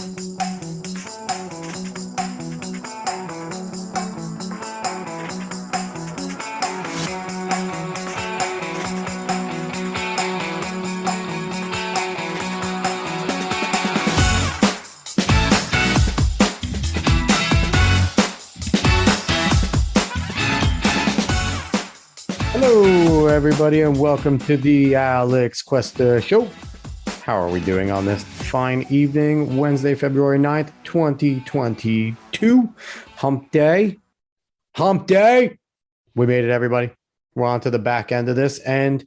Hello, everybody, and welcome to the Alex Cuesta Show. How are we doing on this fine evening, Wednesday, February 9th, 2022? Hump day. Hump day. We made it, everybody. We're on to the back end of this. And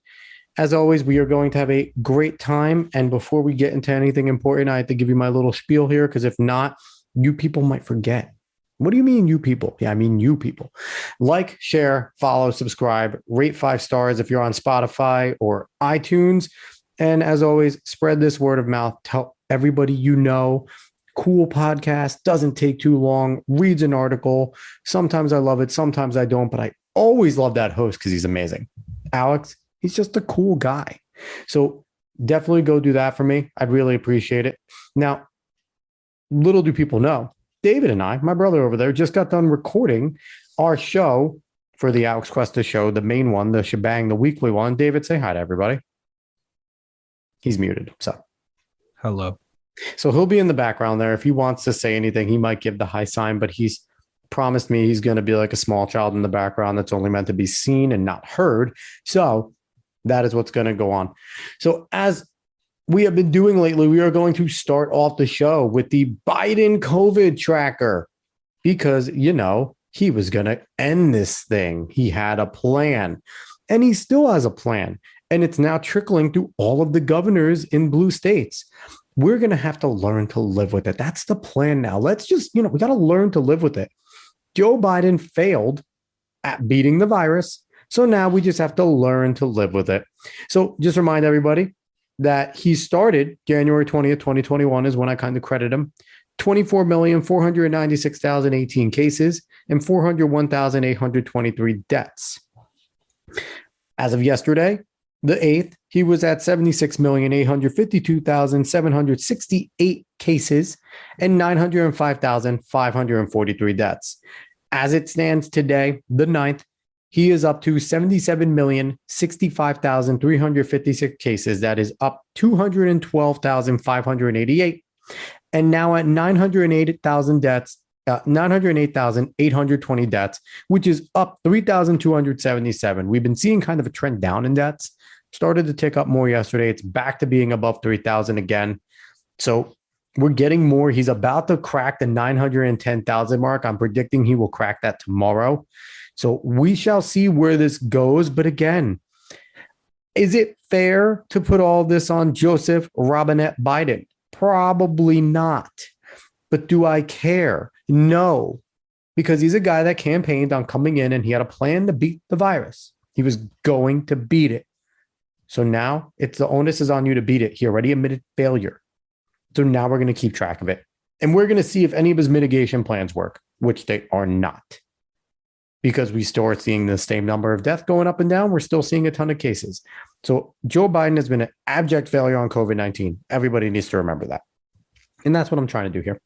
as always, we are going to have a great time. And before we get into anything important, I have to give you my little spiel here, because if not, you people might forget. What do you mean, you people? Yeah, I mean, you people. Like, share, follow, subscribe, rate 5 stars if you're on Spotify or iTunes. And as always, spread this word of mouth. Tell everybody you know. Cool podcast, doesn't take too long, reads an article. Sometimes I love it, sometimes I don't, but I always love that host because he's amazing. Alex, he's just a cool guy. So definitely go do that for me. I'd really appreciate it. Now, little do people know, David and I, my brother over there, just got done recording our show for the Alex Cuesta Show, the main one, the shebang, the weekly one. David, say hi to everybody. He's muted. So, hello. So he'll be in the background there. If he wants to say anything, he might give the high sign, but he's promised me he's going to be like a small child in the background that's only meant to be seen and not heard. So that is what's going to go on. So as we have been doing lately, we are going to start off the show with the Biden COVID tracker because, you know, he was going to end this thing. He had a plan and he still has a plan. And it's now trickling to all of the governors in blue states. We're going to have to learn to live with it. That's the plan now. Let's just, we got to learn to live with it. Joe Biden failed at beating the virus. So now we just have to learn to live with it. So just remind everybody that he started January 20th, 2021 is when I kind of credit him. 24,496,018 cases and 401,823 deaths. As of yesterday, the 8th, he was at 76,852,768 cases and 905,543 deaths. As it stands today, the 9th, he is up to 77,065,356 cases. That is up 212,588. And now at 908,000 deaths, 908,820 deaths, which is up 3,277. We've been seeing kind of a trend down in deaths. Started to tick up more yesterday. It's back to being above 3,000 again. So we're getting more. He's about to crack the 910,000 mark. I'm predicting he will crack that tomorrow. So we shall see where this goes. But again, is it fair to put all this on Joseph Robinette Biden? Probably not. But do I care? No, because he's a guy that campaigned on coming in and he had a plan to beat the virus. He was going to beat it. So now it's the onus is on you to beat it. He already admitted failure. So now we're going to keep track of it. And we're going to see if any of his mitigation plans work, which they are not. Because we still are seeing the same number of deaths going up and down. We're still seeing a ton of cases. So Joe Biden has been an abject failure on COVID-19. Everybody needs to remember that. And that's what I'm trying to do here.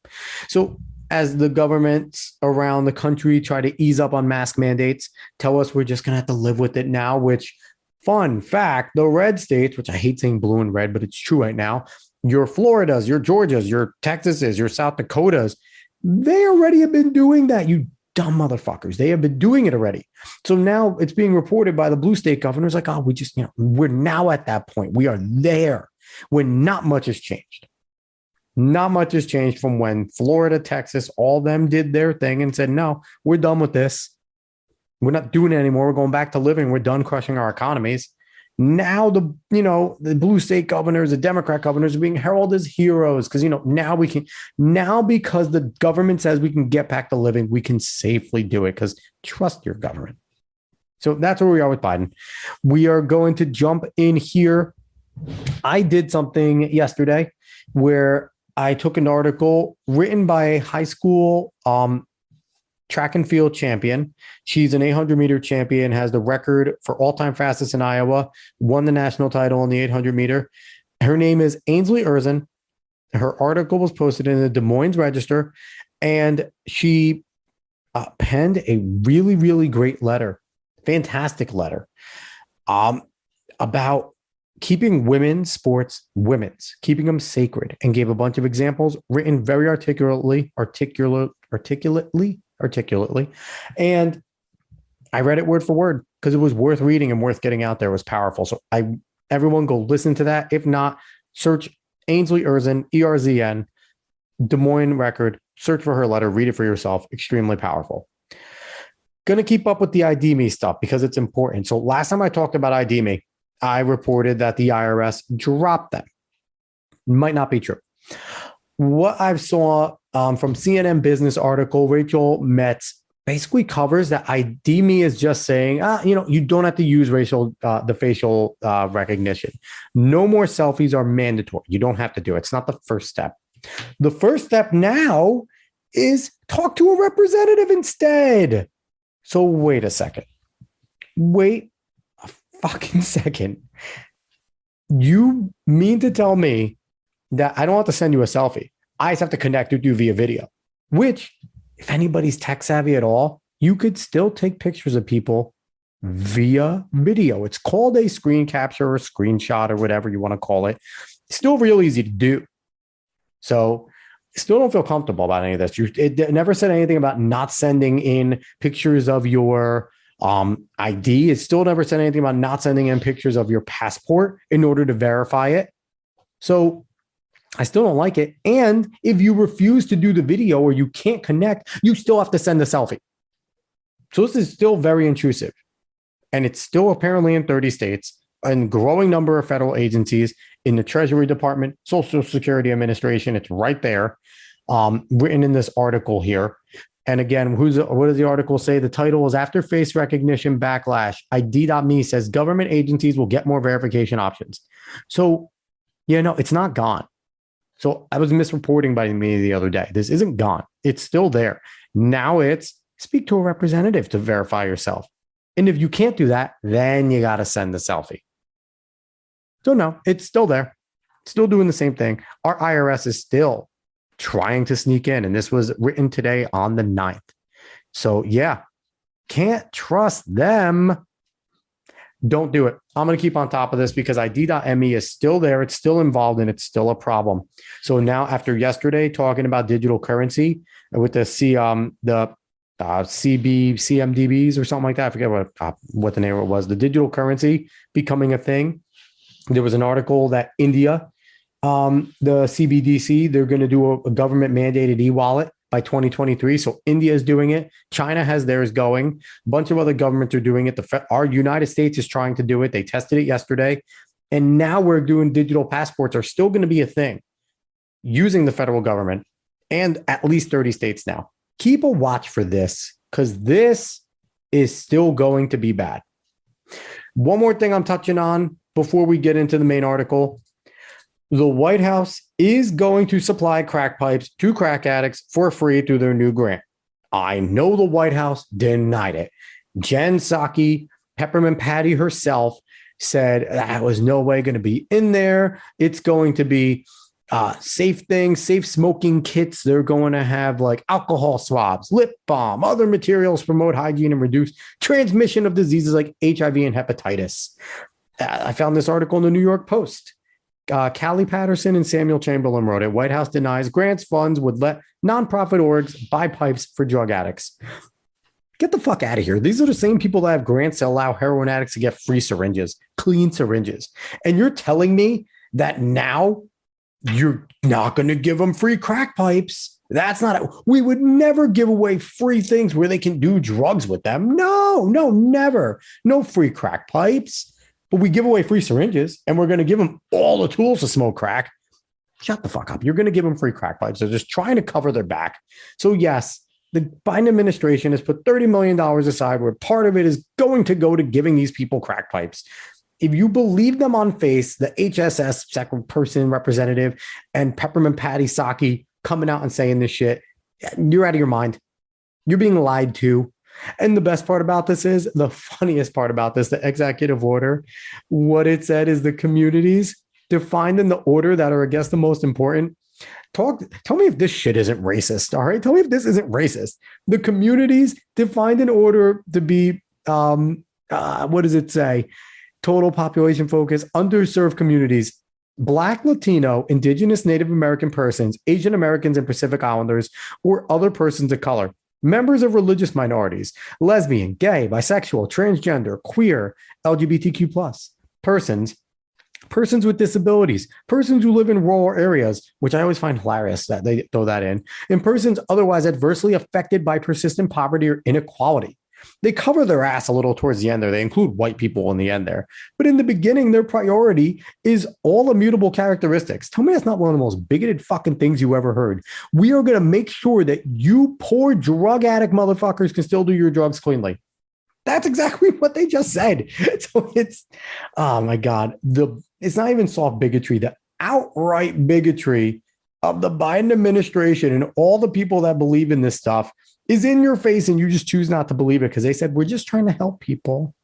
So as the governments around the country try to ease up on mask mandates, tell us we're just going to have to live with it now, which, fun fact, the red states, which I hate saying blue and red, but it's true right now, your Floridas, your Georgias, your Texases, your South Dakotas, they already have been doing that, you dumb motherfuckers. They have been doing it already. So now it's being reported by the blue state governors like, oh, we just, we're now at that point. We are there when not much has changed. Not much has changed from when Florida, Texas, all of them did their thing and said, no, we're done with this. We're not doing it anymore. We're going back to living. We're done crushing our economies. Now the blue state governors, the Democrat governors are being heralded as heroes because, now because the government says we can get back to living, we can safely do it because trust your government. So that's where we are with Biden. We are going to jump in here. I did something yesterday where I took an article written by a high school track and field champion. She's an 800-meter champion, has the record for all-time fastest in Iowa, won the national title in the 800-meter. Her name is Ainsley Erzin. Her article was posted in the Des Moines Register, and she penned a really, really great letter, fantastic letter, um, about keeping women's sports keeping them sacred, and gave a bunch of examples written very articulately. And I read it word for word because it was worth reading and worth getting out there. It was powerful. So everyone go listen to that. If not, search Ainsley Erzin, ERZN, Des Moines Record, search for her letter, read it for yourself. Extremely powerful. Going to keep up with the ID me stuff because it's important. So last time I talked about ID me, I reported that the IRS dropped them. Might not be true. What I saw from CNN Business article, Rachel Metz basically covers that ID me is just saying, you don't have to use the facial recognition. No more selfies are mandatory. You don't have to do it. It's not the first step. The first step now is talk to a representative instead. So wait a second. Wait a fucking second. You mean to tell me that I don't have to send you a selfie? I just have to connect with you via video, which, if anybody's tech savvy at all, you could still take pictures of people via video. It's called a screen capture or screenshot or whatever you want to call it. It's still real easy to do. So still don't feel comfortable about any of this. It never said anything about not sending in pictures of your ID. It still never said anything about not sending in pictures of your passport in order to verify it. So I still don't like it. And if you refuse to do the video or you can't connect, you still have to send a selfie. So this is still very intrusive. And it's still apparently in 30 states, and growing number of federal agencies, in the Treasury Department, Social Security Administration. It's right there, written in this article here. And again, what does the article say? The title is After Face Recognition Backlash, ID.me says government agencies will get more verification options. So, it's not gone. So I was misreporting by me the other day. This isn't gone. It's still there. Now it's speak to a representative to verify yourself. And if you can't do that, then you got to send the selfie. So no, it's still there. Still doing the same thing. Our IRS is still trying to sneak in. And this was written today on the 9th. So yeah, can't trust them. Don't do it. I'm going to keep on top of this because ID.me is still there. It's still involved and it's still a problem. So now, after yesterday talking about digital currency with the CMDBs or something like that, I forget what the name of it was, the digital currency becoming a thing. There was an article that India, the CBDC, they're going to do a government mandated e-wallet by 2023. So India is doing it. China has theirs going. A bunch of other governments are doing it. Our United States is trying to do it. They tested it yesterday. And now we're doing digital passports are still going to be a thing using the federal government and at least 30 states now. Keep a watch for this because this is still going to be bad. One more thing I'm touching on before we get into the main article. The White House is going to supply crack pipes to crack addicts for free through their new grant. I know the White House denied it. Jen Psaki, Peppermint Patty herself, said that was no way going to be in there. It's going to be safe things, safe smoking kits. They're going to have like alcohol swabs, lip balm, other materials promote hygiene and reduce transmission of diseases like HIV and hepatitis. I found this article in the New York Post. Callie Patterson and Samuel Chamberlain wrote it. White House denies grants funds would let nonprofit orgs buy pipes for drug addicts. Get the fuck out of here. These are the same people that have grants to allow heroin addicts to get free syringes, clean syringes. And you're telling me that now you're not going to give them free crack pipes? That's not it. We would never give away free things where they can do drugs with them. No, never. No free crack pipes. But we give away free syringes and we're going to give them all the tools to smoke crack. Shut the fuck up. You're going to give them free crack pipes. They're just trying to cover their back. So yes, the Biden administration has put $30 million aside where part of it is going to go to giving these people crack pipes. If you believe them on face, the HSS second person representative and Peppermint Patty Psaki coming out and saying this shit, you're out of your mind. You're being lied to. And the best part about this is, the funniest part about this, the executive order, what it said is the communities defined in the order that are, I guess, the most important. Tell me if this shit isn't racist. All right. Tell me if this isn't racist. The communities defined in order to be, what does it say? Total population focus, underserved communities, Black, Latino, Indigenous, Native American persons, Asian Americans and Pacific Islanders, or other persons of color, members of religious minorities, lesbian, gay, bisexual, transgender, queer, LGBTQ plus persons, persons with disabilities, persons who live in rural areas, which I always find hilarious that they throw that in, and persons otherwise adversely affected by persistent poverty or inequality. They cover their ass a little towards the end there. They include white people in the end there. But in the beginning, their priority is all immutable characteristics. Tell me that's not one of the most bigoted fucking things you ever heard. We are going to make sure that you poor drug addict motherfuckers can still do your drugs cleanly. That's exactly what they just said. So it's, oh my God, it's not even soft bigotry, the outright bigotry of the Biden administration and all the people that believe in this stuff is in your face, and you just choose not to believe it because they said, we're just trying to help people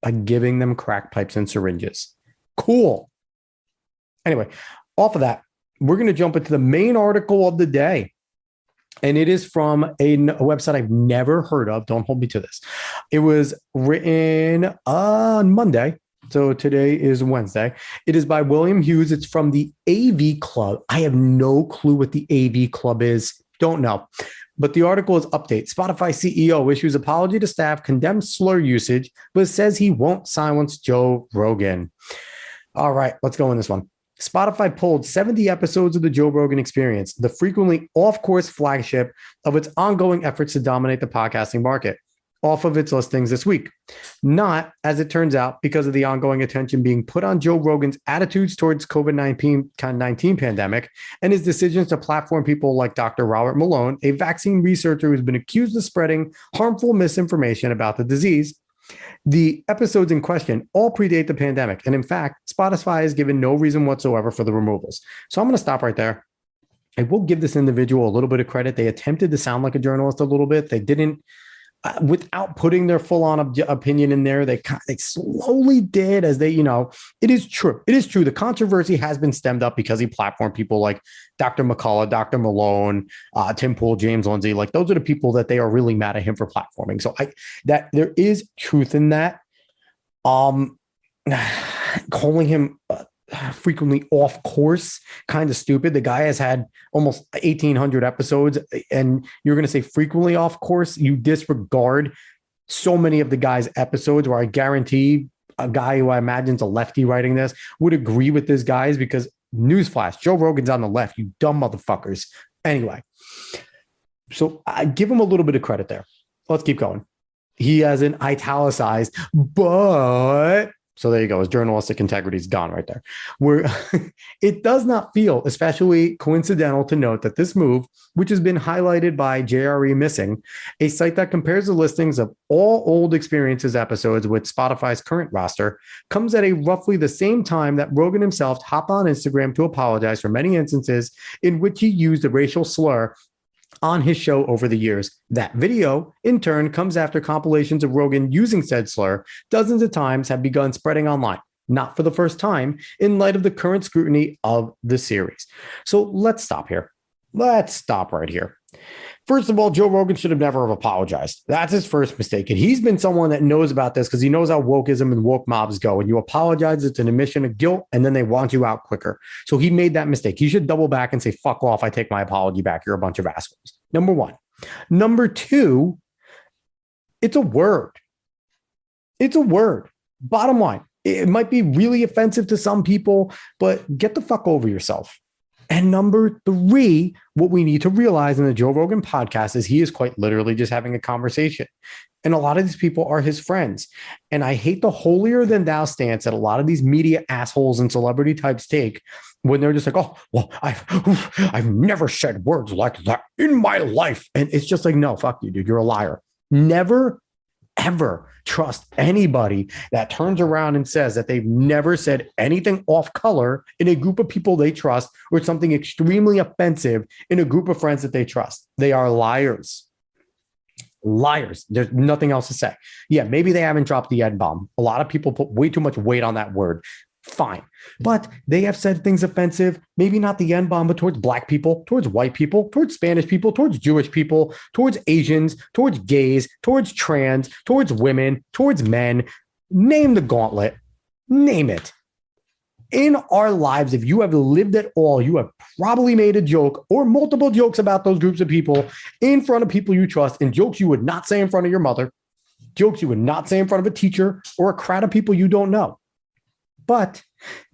by giving them crack pipes and syringes. Cool. Anyway, off of that, we're going to jump into the main article of the day. And it is from a website I've never heard of. Don't hold me to this. It was written on Monday. So today is Wednesday. It is by William Hughes. It's from the AV Club. I have no clue what the AV Club is. Don't know. But the article is update. Spotify CEO issues apology to staff, condemns slur usage, but says he won't silence Joe Rogan. All right, let's go in this one. Spotify pulled 70 episodes of the Joe Rogan Experience, the frequently off-course flagship of its ongoing efforts to dominate the podcasting market, off of its listings this week. Not, as it turns out, because of the ongoing attention being put on Joe Rogan's attitudes towards COVID-19 pandemic and his decisions to platform people like Dr. Robert Malone, a vaccine researcher who's been accused of spreading harmful misinformation about the disease. The episodes in question all predate the pandemic. And in fact, Spotify has given no reason whatsoever for the removals. So I'm going to stop right there. I will give this individual a little bit of credit. They attempted to sound like a journalist a little bit. They didn't. Without putting their full-on opinion in there, they slowly did as they, it is true. It is true. The controversy has been stemmed up because he platformed people like Dr. McCullough, Dr. Malone, Tim Pool, James Lindsay. Like those are the people that they are really mad at him for platforming. So that there is truth in that. Calling him frequently off course, kind of stupid. The guy has had almost 1,800 episodes, and you're going to say frequently off course. You disregard so many of the guy's episodes where I guarantee a guy who I imagine is a lefty writing this would agree with this guy's, because newsflash, Joe Rogan's on the left, you dumb motherfuckers. Anyway, so I give him a little bit of credit there. Let's keep going. He has an italicized, but so there you go. His journalistic integrity is gone right there. Where it does not feel especially coincidental to note that this move, which has been highlighted by JRE Missing, a site that compares the listings of all old Experiences episodes with Spotify's current roster, comes at a roughly the same time that Rogan himself hopped on Instagram to apologize for many instances in which he used a racial slur on his show over the years. That video, in turn, comes after compilations of Rogan using said slur dozens of times have begun spreading online, not for the first time, in light of the current scrutiny of the series. So let's stop here. Let's stop right here. First of all, Joe Rogan should have never have apologized. That's his first mistake. And he's been someone that knows about this because he knows how wokeism and woke mobs go. And you apologize, it's an admission of guilt, and then they want you out quicker. So he made that mistake. He should double back and say, fuck off, I take my apology back. You're a bunch of assholes. Number one. Number two, it's a word. It's a word. Bottom line, it might be really offensive to some people, but get the fuck over yourself. And number three, what we need to realize in the Joe Rogan podcast is he is quite literally just having a conversation. And a lot of these people are his friends. And I hate the holier than thou stance that a lot of these media assholes and celebrity types take when they're just like, oh, well, I've never said words like that in my life. And it's just like, no, fuck you, dude. You're a liar. Never, ever trust anybody that turns around and says that they've never said anything off color in a group of people they trust or something extremely offensive in a group of friends that they trust. They are liars. Liars. There's nothing else to say. Yeah, maybe they haven't dropped the N-bomb. A lot of people put way too much weight on that word. Fine. But they have said things offensive, maybe not the N-bomb, but towards black people, towards white people, towards Spanish people, towards Jewish people, towards Asians, towards gays, towards trans, towards women, towards men. Name the gauntlet. Name it. In our lives, if you have lived at all, you have probably made a joke or multiple jokes about those groups of people in front of people you trust, and jokes you would not say in front of your mother, jokes you would not say in front of a teacher or a crowd of people you don't know. But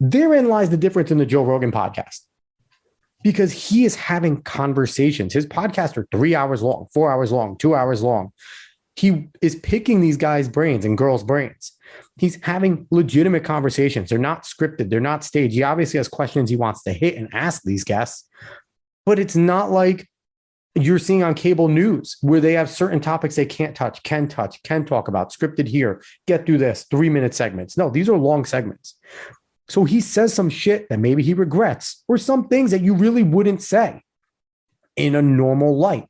therein lies the difference in the Joe Rogan podcast, because he is having conversations. His podcasts are 3 hours long, 4 hours long, 2 hours long. He is picking these guys' brains and girls' brains. He's having legitimate conversations. They're not scripted. They're not staged. He obviously has questions he wants to hit and ask these guests, but it's not like you're seeing on cable news where they have certain topics they can't touch, can talk about, scripted here, get through this, 3-minute segments. No, these are long segments. So he says some shit that maybe he regrets, or some things that you really wouldn't say in a normal light.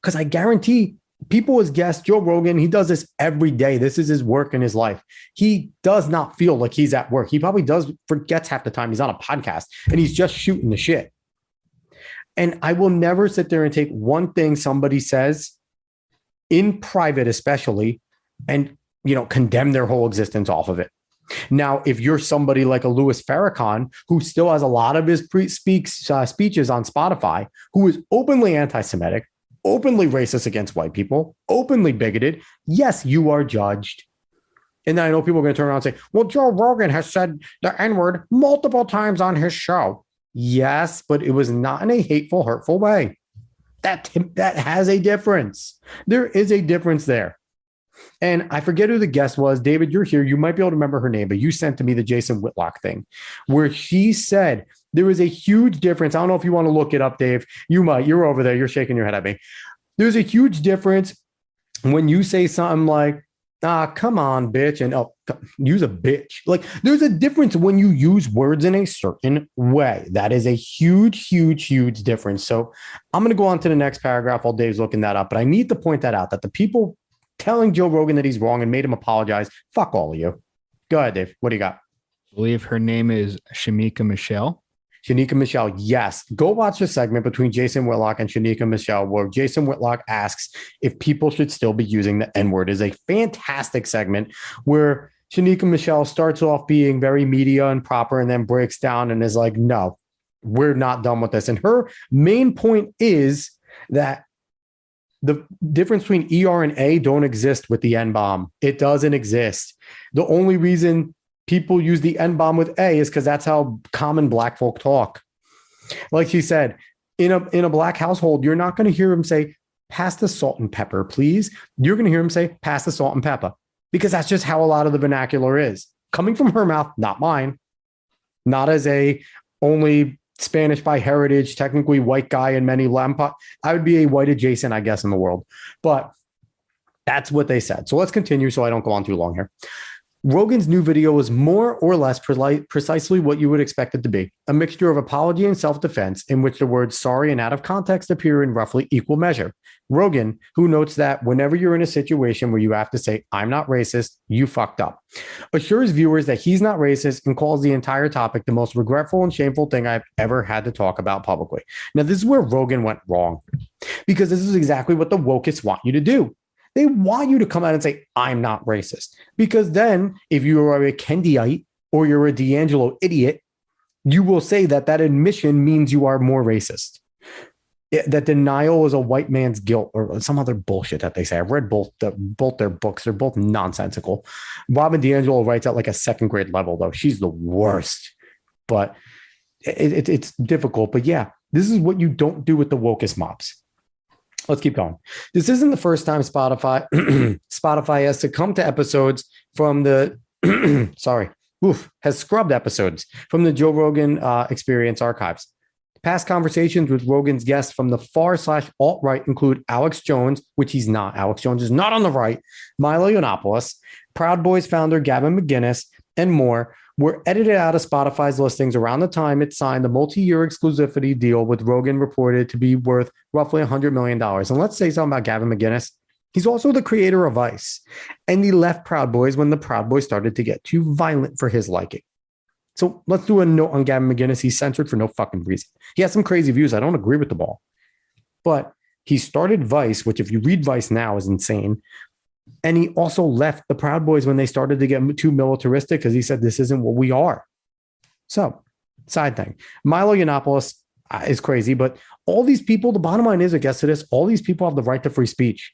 Because I guarantee people as guests, Joe Rogan, he does this every day. This is his work in his life. He does not feel like he's at work. He probably forgets half the time he's on a podcast and he's just shooting the shit. And I will never sit there and take one thing somebody says in private, especially, and, condemn their whole existence off of it. Now, if you're somebody like a Louis Farrakhan, who still has a lot of his speeches on Spotify, who is openly anti-Semitic, openly racist against white people, openly bigoted, yes, you are judged. And then I know people are going to turn around and say, well, Joe Rogan has said the N-word multiple times on his show. Yes, but it was not in a hateful, hurtful way. That has a difference. There is a difference there. And I forget who the guest was. David, you're here. You might be able to remember her name, but you sent to me the Jason Whitlock thing where she said there is a huge difference. I don't know if you want to look it up, Dave. You might. You're over there. You're shaking your head at me. There's a huge difference when you say something like, come on, bitch, and use a bitch. Like, there's a difference when you use words in a certain way. That is a huge, huge, huge difference. So I'm going to go on to the next paragraph while Dave's looking that up. But I need to point that out, that the people telling Joe Rogan that he's wrong and made him apologize, fuck all of you. Go ahead, Dave. What do you got? I believe her name is Shamika Michelle. Shanika Michelle, yes. Go watch the segment between Jason Whitlock and Shanika Michelle where Jason Whitlock asks if people should still be using the N-word. It is a fantastic segment where Shanika Michelle starts off being very media and proper and then breaks down and is like, no, we're not done with this. And her main point is that the difference between ER and A don't exist with the N-bomb. It doesn't exist. The only reason people use the N-bomb with A is because that's how common black folk talk. Like she said, in a black household, you're not going to hear him say, pass the salt and pepper, please. You're going to hear him say, pass the salt and pepper, because that's just how a lot of the vernacular is. Coming from her mouth, not mine. Not as a only Spanish by heritage, technically white guy in many lampa. I would be a white adjacent, I guess, in the world. But that's what they said. So let's continue so I don't go on too long here. Rogan's new video was more or less precisely what you would expect it to be, a mixture of apology and self-defense in which the words sorry and out of context appear in roughly equal measure. Rogan, who notes that whenever you're in a situation where you have to say, I'm not racist, you fucked up, assures viewers that he's not racist and calls the entire topic the most regretful and shameful thing I've ever had to talk about publicly. Now, this is where Rogan went wrong, because this is exactly what the wokeists want you to do. They want you to come out and say, I'm not racist. Because then if you are a Kendiite or you're a D'Angelo idiot, you will say that that admission means you are more racist. That denial is a white man's guilt or some other bullshit that they say. I've read both their books. They're both nonsensical. Robin DiAngelo writes at like a second grade level, though. She's the worst. But it's difficult. But yeah, this is what you don't do with the wokest mobs. Let's keep going. This isn't the first time Spotify has succumbed to episodes from the has scrubbed episodes from the Joe Rogan Experience archives. Past conversations with Rogan's guests from the far/alt-right include Alex Jones, which he's not. Alex Jones is not on the right, Milo Yiannopoulos, Proud Boys founder Gavin McInnes, and more, were edited out of Spotify's listings around the time it signed the multi-year exclusivity deal with Rogan reported to be worth roughly $100 million. And let's say something about Gavin McInnes. He's also the creator of Vice, and he left Proud Boys when the Proud Boys started to get too violent for his liking. So let's do a note on Gavin McInnes. He's censored for no fucking reason. He has some crazy views. I don't agree with them all. But he started Vice, which if you read Vice now is insane. And he also left the Proud Boys when they started to get too militaristic because he said, this isn't what we are. So, side thing. Milo Yiannopoulos is crazy, but all these people, the bottom line is, I guess to this, all these people have the right to free speech.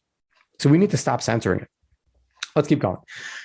So we need to stop censoring it. Let's keep going.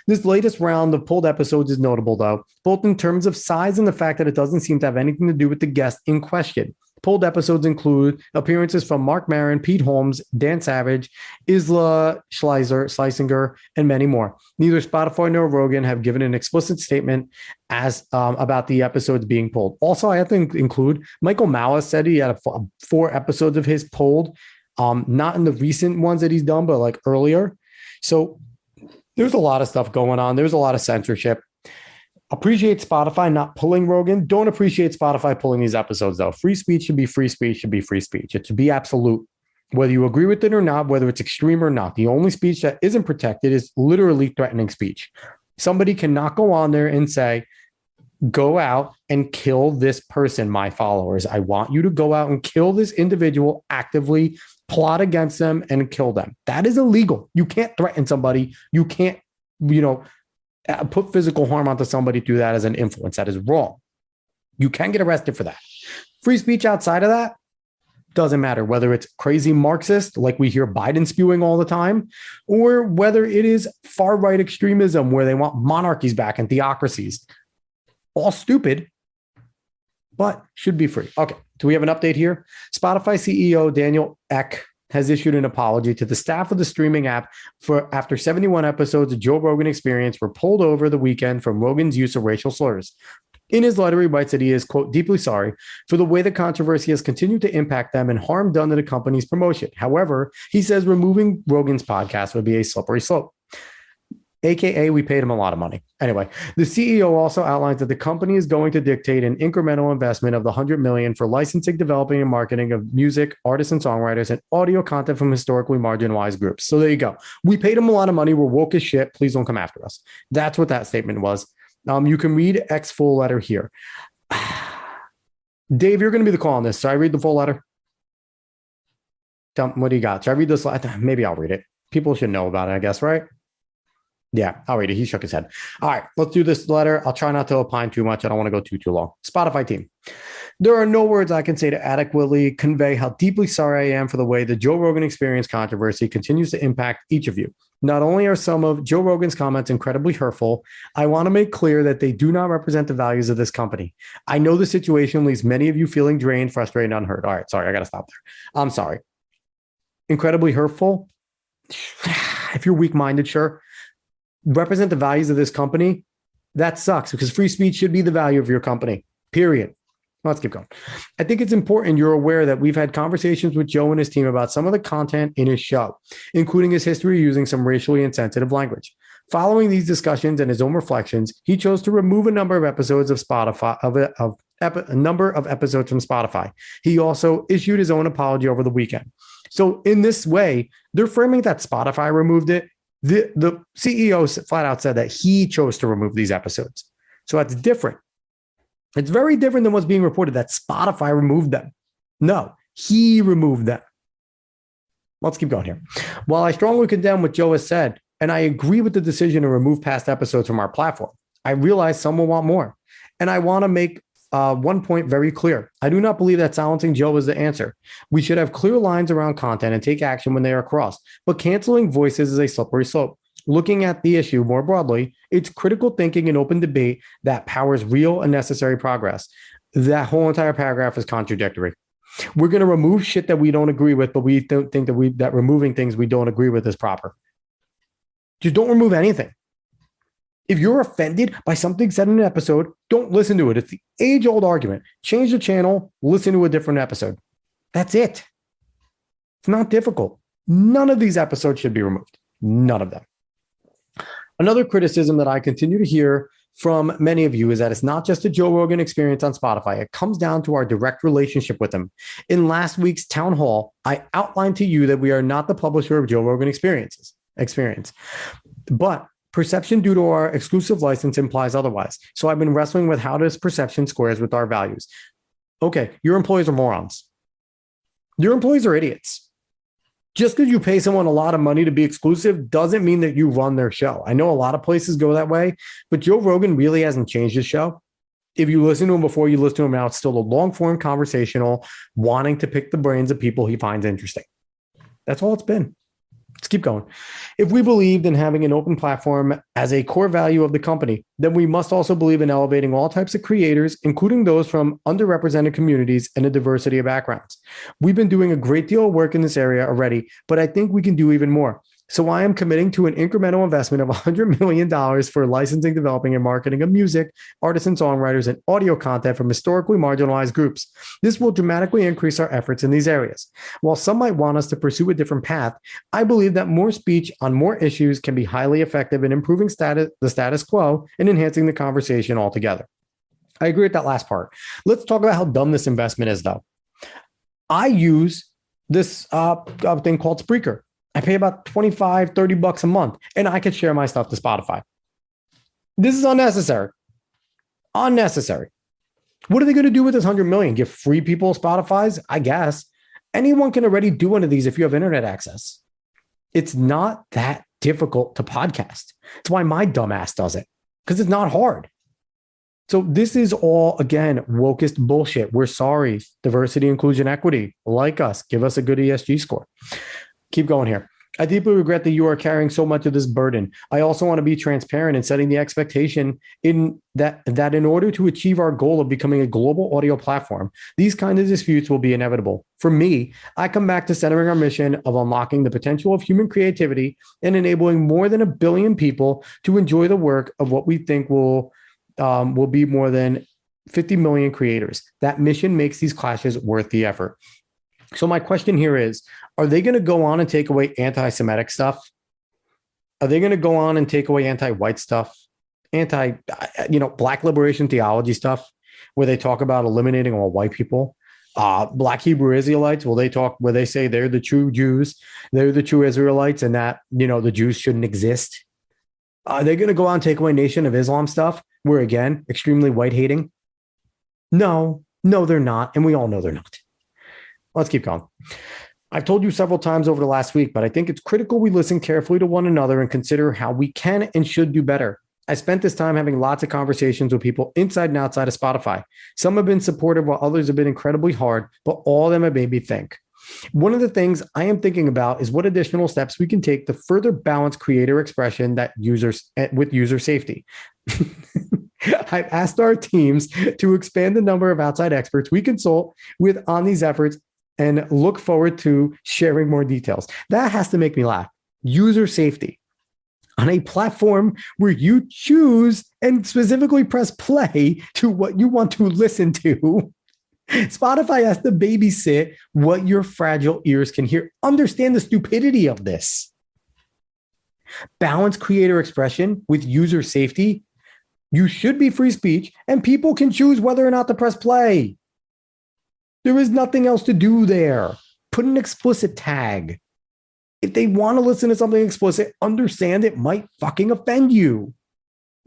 This latest round of pulled episodes is notable, though, both in terms of size and the fact that it doesn't seem to have anything to do with the guest in question. Pulled episodes include appearances from Mark Maron, Pete Holmes, Dan Savage, Isla Schlesinger, and many more. Neither Spotify nor Rogan have given an explicit statement as about the episodes being pulled. Also, I have to include Michael Malice said he had 4 episodes of his pulled, not in the recent ones that he's done, but like earlier. So there's a lot of stuff going on. There's a lot of censorship. Appreciate Spotify not pulling Rogan. Don't appreciate Spotify pulling these episodes, though. Free speech should be free speech, should be free speech. It should be absolute. Whether you agree with it or not, whether it's extreme or not, the only speech that isn't protected is literally threatening speech. Somebody cannot go on there and say, go out and kill this person, my followers. I want you to go out and kill this individual, actively plot against them and kill them. That is illegal. You can't threaten somebody. You can't, put physical harm onto somebody through that as an influence. That is wrong. You can get arrested for that. Free speech outside of that doesn't matter, whether it's crazy Marxist, like we hear Biden spewing all the time, or whether it is far-right extremism where they want monarchies back and theocracies. All stupid, but should be free. Okay, do we have an update here? Spotify CEO Daniel Ek has issued an apology to the staff of the streaming app for after 71 episodes of Joe Rogan Experience were pulled over the weekend from Rogan's use of racial slurs. In his letter, he writes that he is, quote, deeply sorry for the way the controversy has continued to impact them and harm done to the company's promotion. However, he says removing Rogan's podcast would be a slippery slope. AKA, we paid him a lot of money. Anyway, the CEO also outlines that the company is going to dictate an incremental investment of the $100 million for licensing, developing, and marketing of music, artists and songwriters, and audio content from historically marginalized groups. So there you go. We paid him a lot of money. We're woke as shit. Please don't come after us. That's what that statement was. You can read X's full letter here. Dave, you're going to be the call on this. So I read the full letter. What do you got? So I read this. Maybe I'll read it. People should know about it, I guess, right? Yeah, I'll read it. He shook his head. All right, let's do this letter. I'll try not to opine too much. I don't want to go too long. Spotify team. There are no words I can say to adequately convey how deeply sorry I am for the way the Joe Rogan Experience controversy continues to impact each of you. Not only are some of Joe Rogan's comments incredibly hurtful, I want to make clear that they do not represent the values of this company. I know the situation leaves many of you feeling drained, frustrated, and unheard. All right, sorry, I got to stop there. I'm sorry. Incredibly hurtful? If you're weak-minded, sure. Represent the values of this company, that sucks because free speech should be the value of your company, period. Let's keep going. I think it's important you're aware that we've had conversations with Joe and his team about some of the content in his show, including his history using some racially insensitive language. Following these discussions and his own reflections, he chose to remove a number of episodes of Spotify a number of episodes from Spotify. He also issued his own apology over the weekend. So in this way, they're framing that Spotify removed it. The CEO flat out said that he chose to remove these episodes. So that's different. It's very different than what's being reported that Spotify removed them. No, he removed them. Let's keep going here. While I strongly condemn what Joe has said, and I agree with the decision to remove past episodes from our platform, I realize some will want more. And I want to make one point very clear. I do not believe that silencing Joe is the answer. We should have clear lines around content and take action when they are crossed. But canceling voices is a slippery slope. Looking at the issue more broadly, it's critical thinking and open debate that powers real and necessary progress. That whole entire paragraph is contradictory. We're going to remove shit that we don't agree with, but we don't think that removing things we don't agree with is proper. Just don't remove anything. If you're offended by something said in an episode, don't listen to it. It's the age-old argument. Change the channel, listen to a different episode. That's it. It's not difficult. None of these episodes should be removed. None of them. Another criticism that I continue to hear from many of you is that it's not just a Joe Rogan Experience on Spotify. It comes down to our direct relationship with him. In last week's town hall, I outlined to you that we are not the publisher of Joe Rogan Experience, but Perception due to our exclusive license implies otherwise. So I've been wrestling with how this perception squares with our values. Okay, your employees are morons. Your employees are idiots. Just because you pay someone a lot of money to be exclusive doesn't mean that you run their show. I know a lot of places go that way, but Joe Rogan really hasn't changed his show. If you listen to him before, you listen to him now, it's still a long form conversational, wanting to pick the brains of people he finds interesting. That's all it's been. Let's keep going. If we believed in having an open platform as a core value of the company, then we must also believe in elevating all types of creators, including those from underrepresented communities and a diversity of backgrounds. We've been doing a great deal of work in this area already, but I think we can do even more. So I am committing to an incremental investment of $100 million for licensing, developing, and marketing of music, artists and songwriters, and audio content from historically marginalized groups. This will dramatically increase our efforts in these areas. While some might want us to pursue a different path, I believe that more speech on more issues can be highly effective in improving the status quo and enhancing the conversation altogether. I agree with that last part. Let's talk about how dumb this investment is, though. I use this thing called Spreaker. I pay about $25, $30 a month, and I could share my stuff to Spotify. This is unnecessary. Unnecessary. What are they going to do with this $100 million? Give free people Spotify's? I guess. Anyone can already do one of these if you have internet access. It's not that difficult to podcast. It's why my dumbass does it, because it's not hard. So this is all, again, wokest bullshit. We're sorry. Diversity, inclusion, equity. Like us. Give us a good ESG score. Keep going here. I deeply regret that you are carrying so much of this burden. I also want to be transparent in setting the expectation in that in order to achieve our goal of becoming a global audio platform, these kinds of disputes will be inevitable. For me, I come back to centering our mission of unlocking the potential of human creativity and enabling more than 1 billion people to enjoy the work of what we think will be more than 50 million creators. That mission makes these clashes worth the effort. So my question here is, are they going to go on and take away anti-Semitic stuff? Are they going to go on and take away anti-white stuff? Black liberation theology stuff, where they talk about eliminating all white people? Black Hebrew Israelites, where they say they're the true Jews, they're the true Israelites, and that, the Jews shouldn't exist? Are they going to go on and take away Nation of Islam stuff, where, again, extremely white hating? No, they're not. And we all know they're not. Let's keep going. I've told you several times over the last week, but I think it's critical we listen carefully to one another and consider how we can and should do better. I spent this time having lots of conversations with people inside and outside of Spotify. Some have been supportive while others have been incredibly hard, but all of them have made me think. One of the things I am thinking about is what additional steps we can take to further balance creator expression with user safety. I've asked our teams to expand the number of outside experts we consult with on these efforts and look forward to sharing more details. That has to make me laugh. User safety. On a platform where you choose and specifically press play to what you want to listen to, Spotify has to babysit what your fragile ears can hear. Understand the stupidity of this. Balance creator expression with user safety. You should be free speech, and people can choose whether or not to press play. There is nothing else to do there. Put an explicit tag. If they want to listen to something explicit, understand it might fucking offend you.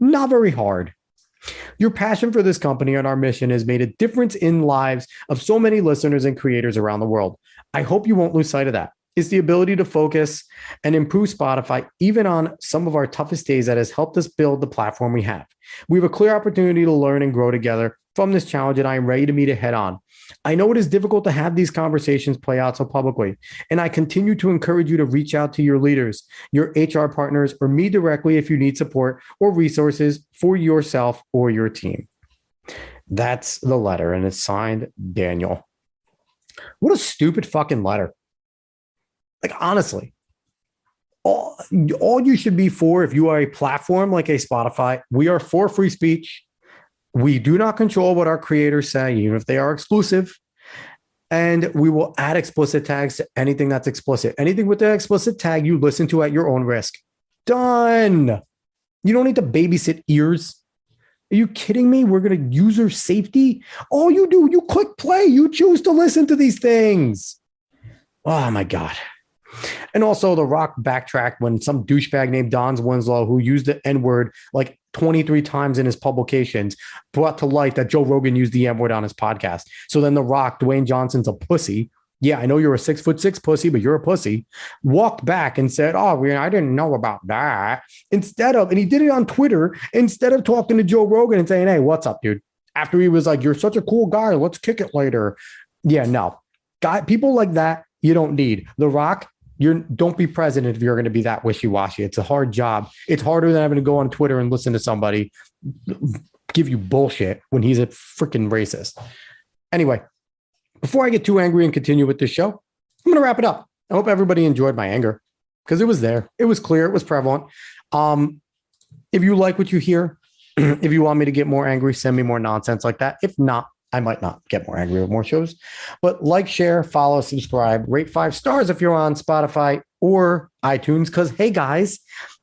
Not very hard. Your passion for this company and our mission has made a difference in lives of so many listeners and creators around the world. I hope you won't lose sight of that. It's the ability to focus and improve Spotify, even on some of our toughest days, that has helped us build the platform we have. We have a clear opportunity to learn and grow together from this challenge, and I am ready to meet it head on. I know it is difficult to have these conversations play out so publicly, and I continue to encourage you to reach out to your leaders, your HR partners, or me directly if you need support or resources for yourself or your team. That's the letter, and it's signed Daniel. What a stupid fucking letter. Like, honestly, all you should be for, if you are a platform like a Spotify, we are for free speech. We do not control what our creators say, even if they are exclusive. And we will add explicit tags to anything that's explicit. Anything with the explicit tag, you listen to at your own risk. Done. You don't need to babysit ears. Are you kidding me? We're going to user safety. All you do, you click play. You choose to listen to these things. Oh, my God. And also, The Rock backtracked when some douchebag named Don Winslow, who used the N word like 23 times in his publications, brought to light that Joe Rogan used the N word on his podcast. So then The Rock, Dwayne Johnson's a pussy. Yeah, I know you're a 6'6" pussy, but you're a pussy. Walked back and said, "Oh, I didn't know about that." And he did it on Twitter, instead of talking to Joe Rogan and saying, "Hey, what's up, dude?" After he was like, "You're such a cool guy. Let's kick it later." Yeah, no. People like that, you don't need. The Rock, don't be president if you're going to be that wishy-washy. It's a hard job. It's harder than having to go on Twitter and listen to somebody give you bullshit when he's a freaking racist. Anyway, before I get too angry and continue with this show, I'm going to wrap it up. I hope everybody enjoyed my anger because it was there. It was clear. It was prevalent. If you like what you hear, if you want me to get more angry, send me more nonsense like that. If not, I might not get more angry with more shows. But like, share, follow, subscribe, rate 5 stars if you're on Spotify or iTunes. Because, hey, guys,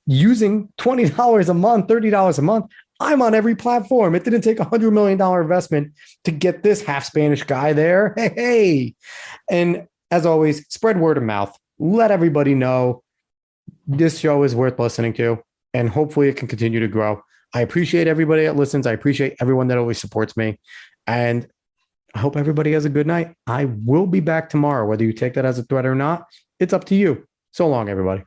using $20 a month, $30 a month, I'm on every platform. It didn't take $100 million investment to get this half Spanish guy there. Hey. And as always, spread word of mouth. Let everybody know this show is worth listening to, and hopefully it can continue to grow. I appreciate everybody that listens. I appreciate everyone that always supports me. And I hope everybody has a good night. I will be back tomorrow. Whether you take that as a threat or not, it's up to you. So long, everybody.